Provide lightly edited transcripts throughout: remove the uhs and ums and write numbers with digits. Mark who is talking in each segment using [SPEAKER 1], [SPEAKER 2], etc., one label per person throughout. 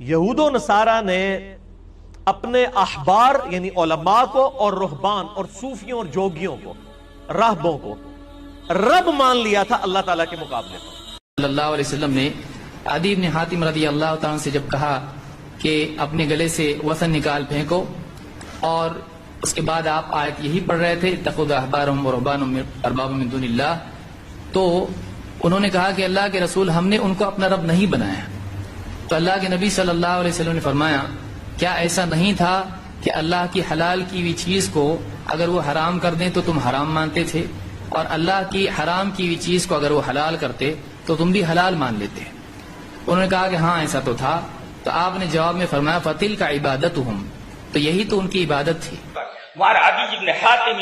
[SPEAKER 1] یہود و نصارہ نے اپنے احبار یعنی علماء کو اور رہبان اور صوفیوں اور جوگیوں کو، راہبوں کو رب مان لیا تھا اللہ تعالیٰ کے مقابلے میں۔
[SPEAKER 2] صلی اللہ علیہ وسلم نے عدی بن حاتم رضی اللہ تعالیٰ سے جب کہا کہ اپنے گلے سے وثن نکال پھینکو، اور اس کے بعد آپ آیت یہی پڑھ رہے تھے اتخذوا احبارهم ورهبانهم اربابا من دون اللہ، تو انہوں نے کہا کہ اللہ کے رسول ہم نے ان کو اپنا رب نہیں بنایا۔ تو اللہ کے نبی صلی اللہ علیہ وسلم نے فرمایا کیا ایسا نہیں تھا کہ اللہ کی حلال کی ہوئی چیز کو اگر وہ حرام کر دیں تو تم حرام مانتے تھے، اور اللہ کی حرام کی ہوئی چیز کو اگر وہ حلال کرتے تو تم بھی حلال مان لیتے؟ انہوں نے کہا کہ ہاں ایسا تو تھا۔ تو آپ نے جواب میں فرمایا فَتِلْكَ عِبَادَتُهُمْ، تو یہی تو ان کی عبادت تھی۔
[SPEAKER 3] وعن عدي بن حاتم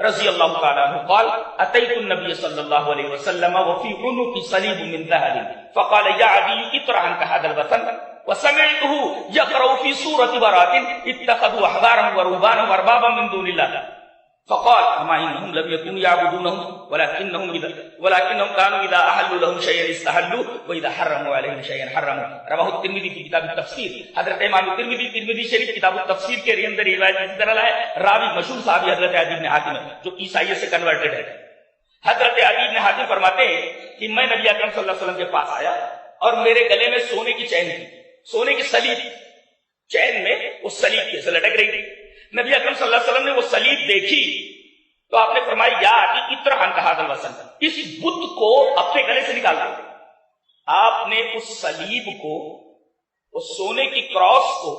[SPEAKER 3] رضي الله تعالى عنه قال أتيت النبي صلى الله عليه وسلم وفي عنقي صليب من ذهب فقال يا عدي اطرح عنك هذا الوثن وسمعته يقرأ في سورة براءة اتخذوا أحبارهم ورهبانهم أربابا من دون الله فقال أما إنهم لم يكونوا يعبدونهم ولكنهم كانوا إذا أحلوا لهم شيئا استحلوا وإذا حرموا عليهم شيئا حرموا۔ رواه الترمذي في کتاب التفسیر۔ حضرت امام ترمذی شریف کتاب التفسیر کے اندر یہ روایت اس طرح ہے، راوی مشہور صحابی حضرت عدی بن حاتم ہے جو عیسائیت سے کنورٹڈ ہے۔ حضرت عدی بن حاتم فرماتے ہیں کہ میں نبی اکرم صلی اللہ علیہ وسلم کے پاس آیا اور میرے گلے میں سونے کی چین تھی، سونے کی سلیب، چین میں وہ سلیب سے لٹک رہی تھی۔ نبی اکرم صلی اللہ علیہ وسلم نے وہ سلیب دیکھی تو آپ نے فرمایا یا عدی اطرح عنک ھذا الوثن، اس بت کو اپنے گلے سے نکال دو۔ آپ نے اس سلیب کو، اس سونے کی کراس کو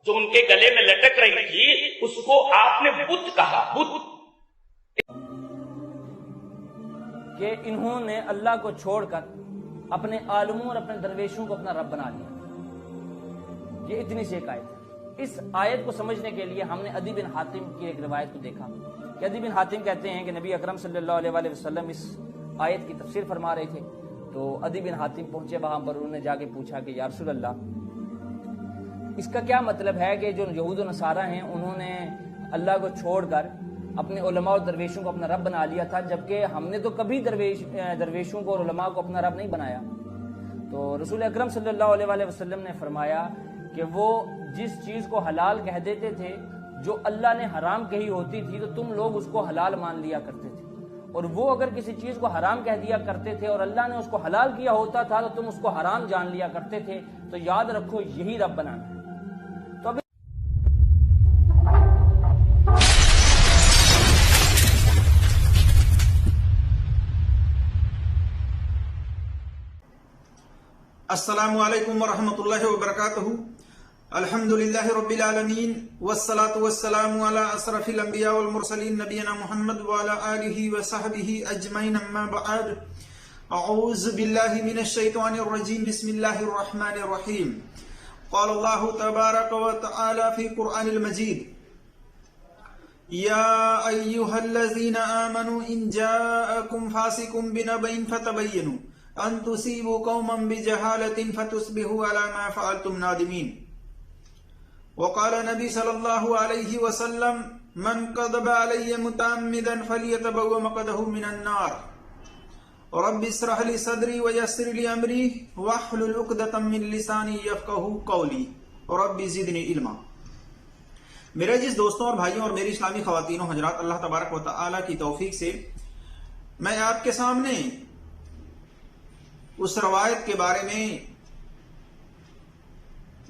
[SPEAKER 3] جو ان کے گلے میں لٹک رہی تھی، اس کو آپ نے بت کہا، بت۔
[SPEAKER 4] کہ انہوں نے اللہ کو چھوڑ کر اپنے عالموں اور اپنے درویشوں کو اپنا رب بنا لیا۔ یہ اتنی سی ایک آیت ہے۔ اس آیت کو سمجھنے کے لیے ہم نے عدی بن حاتم کی ایک روایت کو دیکھا کہ عدی بن حاتم کہتے ہیں کہ نبی اکرم صلی اللہ علیہ وآلہ وسلم اس آیت کی تفسیر فرما رہے تھے، تو عدی بن حاتم پہنچے وہاں پر، انہوں نے جا کے پوچھا کہ یا رسول اللہ اس کا کیا مطلب ہے کہ جو یہود و نصارہ ہیں انہوں نے اللہ کو چھوڑ کر اپنے علماء اور درویشوں کو اپنا رب بنا لیا تھا، جبکہ ہم نے تو کبھی درویشوں کو اور علماء کو اپنا رب نہیں بنایا۔ تو رسول اکرم صلی اللہ علیہ وآلہ وسلم نے فرمایا کہ وہ جس چیز کو حلال کہہ دیتے تھے، جو اللہ نے حرام کہی ہوتی تھی تو تم لوگ اس کو حلال مان لیا کرتے تھے، اور وہ اگر کسی چیز کو حرام کہہ دیا کرتے تھے اور اللہ نے اس کو حلال کیا ہوتا تھا تو تم اس کو حرام جان لیا کرتے تھے۔ تو یاد رکھو یہی رب بنانا ہے۔ تو اب
[SPEAKER 5] السلام علیکم ورحمۃ اللہ وبرکاتہ۔ الحمدللہ رب العالمین والصلاة والسلام علی اشرف الانبیاء والمرسلین نبینا محمد وعلی آلہ وصحبہ اجمعین، اما بعد۔ اعوذ باللہ من الشیطان الرجیم، بسم اللہ الرحمن الرحیم۔ قال اللہ تبارک وتعالی فی قرآن المجید یا ایہا الذین آمنوا ان جاءکم فاسق بنبأ فتبینوا ان تصیبوا قوما بجہالۃ فتصبحوا علی ما فعلتم نادمین۔ وقال نبی صلی اللہ علیہ وسلم من کذب علی متعمدا فلیتبوأ مقعدہ من النار۔ رب اشرح لی صدری ویسر لی امری واحلل عقدۃ من لسانی یفقہوا قولی رب زدنی علما۔ میرے جس دوستوں اور بھائیوں اور میری اسلامی خواتین و حضرات، اللہ تبارک و تعالی کی توفیق سے میں آپ کے سامنے اس روایت کے بارے میں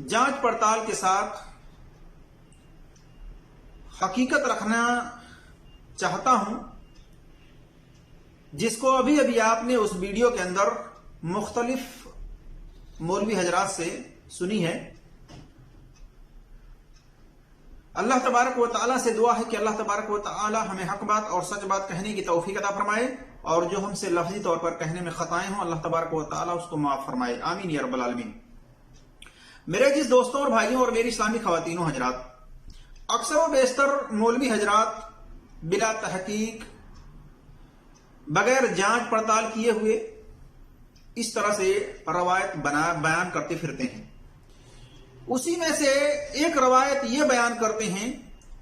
[SPEAKER 5] جانچ پڑتال کے ساتھ حقیقت رکھنا چاہتا ہوں، جس کو ابھی ابھی آپ نے اس ویڈیو کے اندر مختلف مولوی حضرات سے سنی ہے۔ اللہ تبارک و تعالیٰ سے دعا ہے کہ اللہ تبارک و تعالیٰ ہمیں حق بات اور سچ بات کہنے کی توفیق عطا فرمائے، اور جو ہم سے لفظی طور پر کہنے میں خطائیں ہوں اللہ تبارک و تعالیٰ اس کو معاف فرمائے، آمین یا رب العالمین۔ میرے جس دوستوں اور بھائیوں اور میری اسلامی خواتین و حضرات، اکثر و بیشتر مولوی حضرات بلا تحقیق، بغیر جانچ پڑتال کیے ہوئے اس طرح سے روایت بیان کرتے پھرتے ہیں۔ اسی میں سے ایک روایت یہ بیان کرتے ہیں،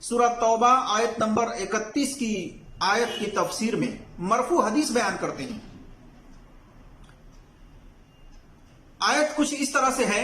[SPEAKER 5] سورہ توبہ آیت نمبر 31 کی آیت کی تفسیر میں مرفوع حدیث بیان کرتے ہیں۔ آیت کچھ اس طرح سے ہے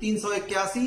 [SPEAKER 5] 381,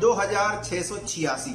[SPEAKER 5] 2686।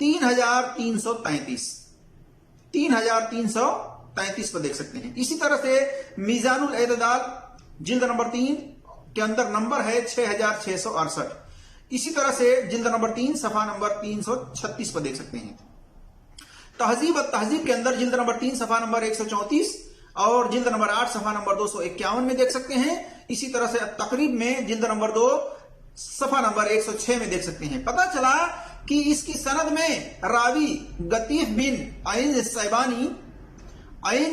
[SPEAKER 5] 3333 پر دیکھ سکتے ہیں. اسی طرح سے میزان الاعتدال جلد نمبر 3 کے اندر نمبر ہے 6668. اسی طرح سے جلد نمبر 3 صفحہ نمبر 336 پر دیکھ سکتے ہیں. تہذیب التہذیب کے اندر جلد نمبر 3 صفحہ نمبر 134 اور جلد نمبر 8 صفحہ نمبر 251 میں دیکھ سکتے ہیں. اسی طرح سے تقریب میں جلد نمبر 2 صفحہ نمبر 106 میں دیکھ سکتے ہیں. پتہ چلا کہ اس کی سند میں راوی گطیف بن عین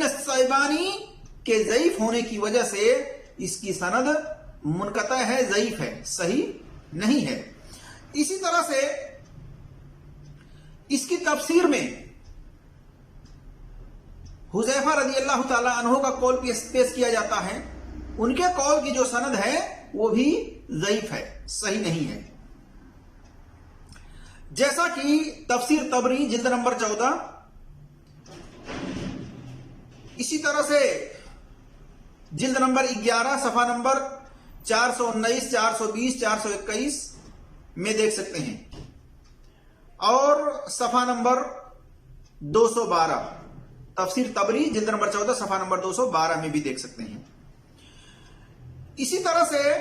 [SPEAKER 5] السیبانی کے ضعیف ہونے کی وجہ سے اس کی سند منقطع ہے، ضعیف ہے، صحیح نہیں ہے. اسی طرح سے اس کی تفسیر میں حذیفہ رضی اللہ تعالی عنہ کا قول پیش کیا جاتا ہے. ان کے قول کی جو سند ہے وہ بھی ضعیف ہے، صحیح نہیں ہے. جیسا کہ تفسیر طبری جلد نمبر 14، اسی طرح سے جلد نمبر 11 صفحہ نمبر 419 420 421 میں دیکھ سکتے ہیں، اور صفحہ نمبر 212 تفسیر طبری جلد نمبر 14 صفحہ نمبر 212 میں بھی دیکھ سکتے ہیں. اسی طرح سے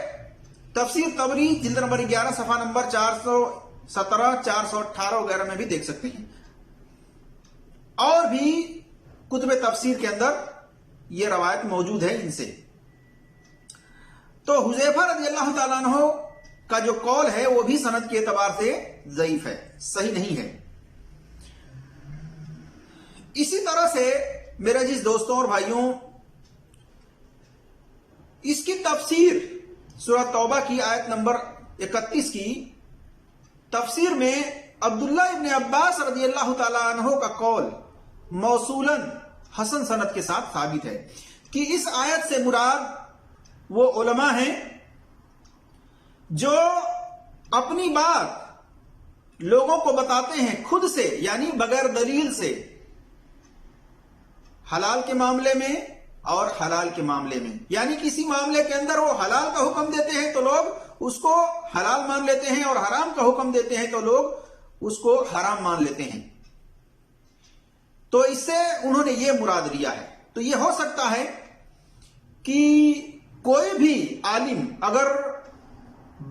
[SPEAKER 5] تفسیر طبری جلد نمبر 11 صفحہ نمبر 417 418 وغیرہ میں بھی دیکھ سکتے ہیں. اور بھی کتب تفسیر کے اندر یہ روایت موجود ہے ان سے. تو حذیفہ رضی اللہ تعالیٰ عنہ کا جو قول ہے وہ بھی سند کے اعتبار سے ضعیف ہے، صحیح نہیں ہے. اسی طرح سے میرے عزیز دوستوں اور بھائیوں، اس کی تفسیر سورہ توبہ کی آیت نمبر 31 کی تفسیر میں عبداللہ ابن عباس رضی اللہ تعالیٰ عنہ کا قول موصولاً حسن سند کے ساتھ ثابت ہے کہ اس آیت سے مراد وہ علماء ہیں جو اپنی بات لوگوں کو بتاتے ہیں خود سے، یعنی بغیر دلیل سے، حلال کے معاملے میں اور حلال کے معاملے میں. یعنی کسی معاملے کے اندر وہ حلال کا حکم دیتے ہیں تو لوگ اس کو حلال مان لیتے ہیں، اور حرام کا حکم دیتے ہیں تو لوگ اس کو حرام مان لیتے ہیں. تو اس سے انہوں نے یہ مراد لیا ہے. تو یہ ہو سکتا ہے کہ کوئی بھی عالم اگر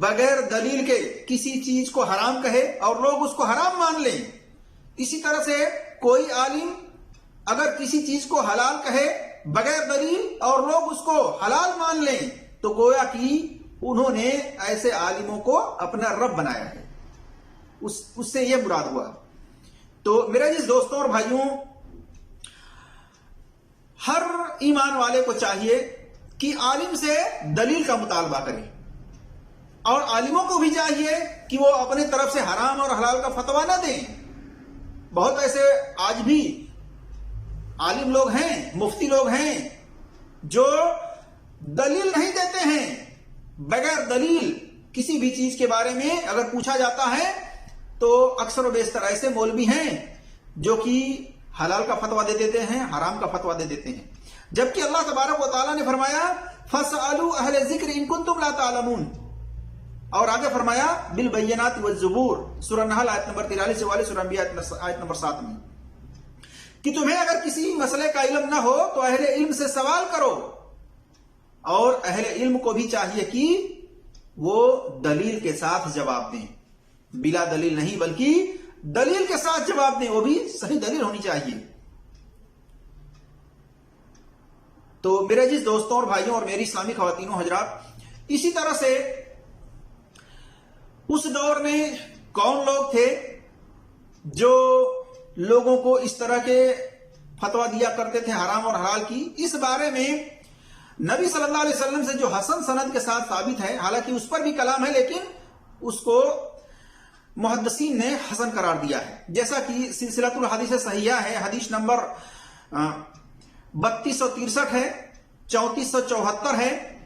[SPEAKER 5] بغیر دلیل کے کسی چیز کو حرام کہے اور لوگ اس کو حرام مان لیں، اسی طرح سے کوئی عالم اگر کسی چیز کو حلال کہے بغیر دلیل اور لوگ اس کو حلال مان لیں، تو گویا کہ انہوں نے ایسے عالموں کو اپنا رب بنایا ہے. اس سے یہ مراد ہوا. تو میرے جس دوستوں اور بھائیوں، ہر ایمان والے کو چاہیے کہ عالم سے دلیل کا مطالبہ کرے، اور عالموں کو بھی چاہیے کہ وہ اپنے طرف سے حرام اور حلال کا فتویٰ نہ دیں. بہت ایسے آج بھی عالم لوگ ہیں، مفتی لوگ ہیں جو دلیل نہیں دیتے ہیں. بغیر دلیل کسی بھی چیز کے بارے میں اگر پوچھا جاتا ہے تو اکثر و بیشتر ایسے مولوی ہیں جو کہ حلال کا فتویٰ دے دیتے ہیں، حرام کا فتویٰ دے دیتے ہیں. جبکہ اللہ تبارک و تعالیٰ نے فرمایا فَاسْأَلُوا أَهْلَ الذِّكْرِ إِن كُنتُمْ لَا تَعْلَمُونَ، اور آگے فرمایا بِالْبَيِّنَاتِ وَالزُّبُورِ سورہ نحل آیت نمبر 43 سے 44، سورہ انبیاء آیت نمبر 7 میں، کہ تمہیں اگر کسی مسئلے کا علم نہ ہو تو اہل علم سے سوال کرو، اور اہل علم کو بھی چاہیے کہ وہ دلیل کے ساتھ جواب دیں، بلا دلیل نہیں بلکہ دلیل کے ساتھ جواب دیں، وہ بھی صحیح دلیل ہونی چاہیے. تو میرے جس دوستوں اور بھائیوں اور میری اسلامی خواتین و حضرات، اسی طرح سے اس دور میں کون لوگ تھے جو لوگوں کو اس طرح کے فتویٰ دیا کرتے تھے حرام اور حلال کی؟ اس بارے میں نبی صلی اللہ علیہ وسلم سے جو حسن سند کے ساتھ ثابت ہے، حالانکہ اس پر بھی کلام ہے لیکن اس کو محدثین نے حسن قرار دیا ہے. جیسا کہ سلسلۃ الحدیث صحیحہ ہے، حدیث نمبر 3263 ہے، 3474 ہے.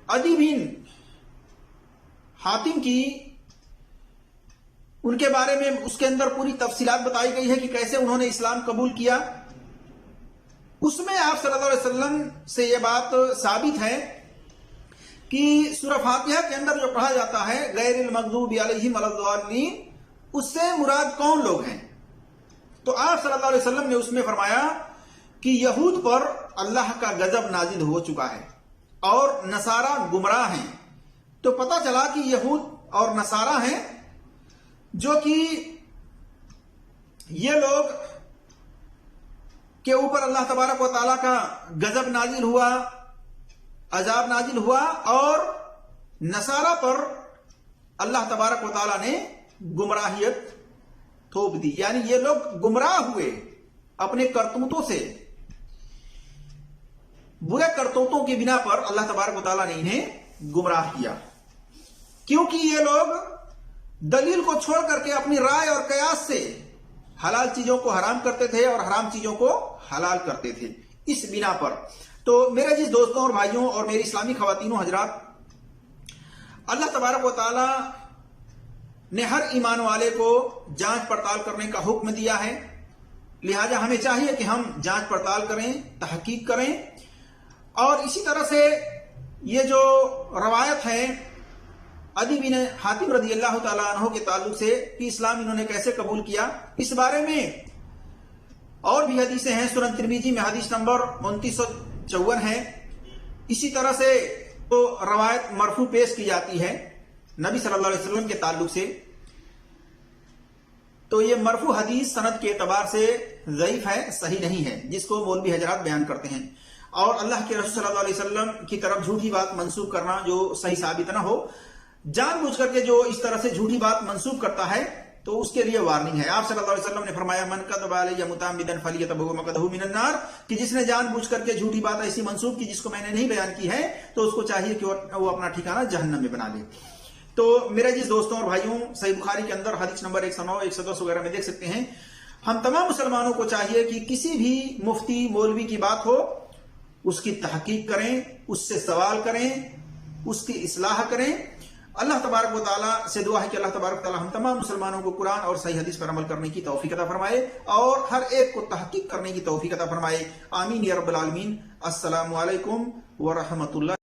[SPEAKER 5] عدی بن حاتم کی ان کے بارے میں اس کے اندر پوری تفصیلات بتائی گئی ہے کہ کیسے انہوں نے اسلام قبول کیا. اس میں آپ صلی اللہ علیہ وسلم سے یہ بات ثابت ہے کہ سورہ فاتحہ کے اندر جو پڑھا جاتا ہے غیر المغضوب علیہم ولا الضالین، اس سے مراد کون لوگ ہیں؟ تو آپ صلی اللہ علیہ وسلم نے اس میں فرمایا کہ یہود پر اللہ کا غضب نازل ہو چکا ہے اور نصارہ گمراہ ہیں. تو پتہ چلا کہ یہود اور نصارہ ہیں جو کہ یہ لوگ کے اوپر اللہ تبارک و تعالیٰ کا غضب نازل ہوا، عذاب نازل ہوا، اور نصارہ پر اللہ تبارک و تعالیٰ نے گمراہیت تھوپ دی. یعنی یہ لوگ گمراہ ہوئے اپنے کرتوتوں سے، برے کرتوتوں کی بنا پر اللہ تبارک و تعالیٰ نے انہیں گمراہ کیا، کیونکہ یہ لوگ دلیل کو چھوڑ کر کے اپنی رائے اور قیاس سے حلال چیزوں کو حرام کرتے تھے اور حرام چیزوں کو حلال کرتے تھے. اس بنا پر تو میرے جس دوستوں اور بھائیوں اور میری اسلامی خواتین و حضرات، اللہ تبارک و تعالی نے ہر ایمان والے کو جانچ پڑتال کرنے کا حکم دیا ہے، لہذا ہمیں چاہیے کہ ہم جانچ پڑتال کریں، تحقیق کریں. اور اسی طرح سے یہ جو روایت ہے عدی بن حاتم رضی اللہ تعالیٰ عنہ کے تعلق سے کہ اسلام انہوں نے کیسے قبول کیا، اس بارے میں اور بھی حدیثیں ہیں. سنن ترمذی میں حدیث نمبر 2954 ہے. اسی طرح سے تو روایت مرفوع پیش کی جاتی ہے نبی صلی اللہ علیہ وسلم کے تعلق سے. تو یہ مرفوع حدیث سند کے اعتبار سے ضعیف ہے، صحیح نہیں ہے، جس کو مولوی حضرات بیان کرتے ہیں. اور اللہ کے رسول صلی اللہ علیہ وسلم کی طرف جھوٹی بات منسوب کرنا جو صحیح ثابت نہ ہو، جان بوجھ کر کے جو اس طرح سے جھوٹی بات منسوب کرتا ہے تو اس کے لیے وارننگ ہے. آپ صلی اللہ علیہ وسلم نے فرمایا من کذب علی متعمدا فلیتبوأ مقعدہ من النار، کہ جس نے جان بوجھ کر کے جھوٹی بات ایسی منسوب کی جس کو میں نے نہیں بیان کی ہے تو اس کو چاہیے کہ وہ اپنا ٹھکانہ جہنم میں بنا لے. تو میرے جس دوستوں اور بھائیوں، صحیح بخاری کے اندر حدیث نمبر 109 110 وغیرہ میں دیکھ سکتے ہیں، ہم تمام مسلمانوں کو چاہیے کہ کسی بھی مفتی مولوی کی بات ہو اس کی تحقیق کریں، اس سے سوال کریں، اس کی اصلاح کریں. اللہ تبارک و تعالیٰ سے دعا ہے کہ اللہ تبارک و تعالیٰ ہم تمام مسلمانوں کو قرآن اور صحیح حدیث پر عمل کرنے کی توفیق عطا فرمائے اور ہر ایک کو تحقیق کرنے کی توفیق عطا فرمائے. آمین یا رب العالمین. السلام علیکم ورحمۃ اللہ.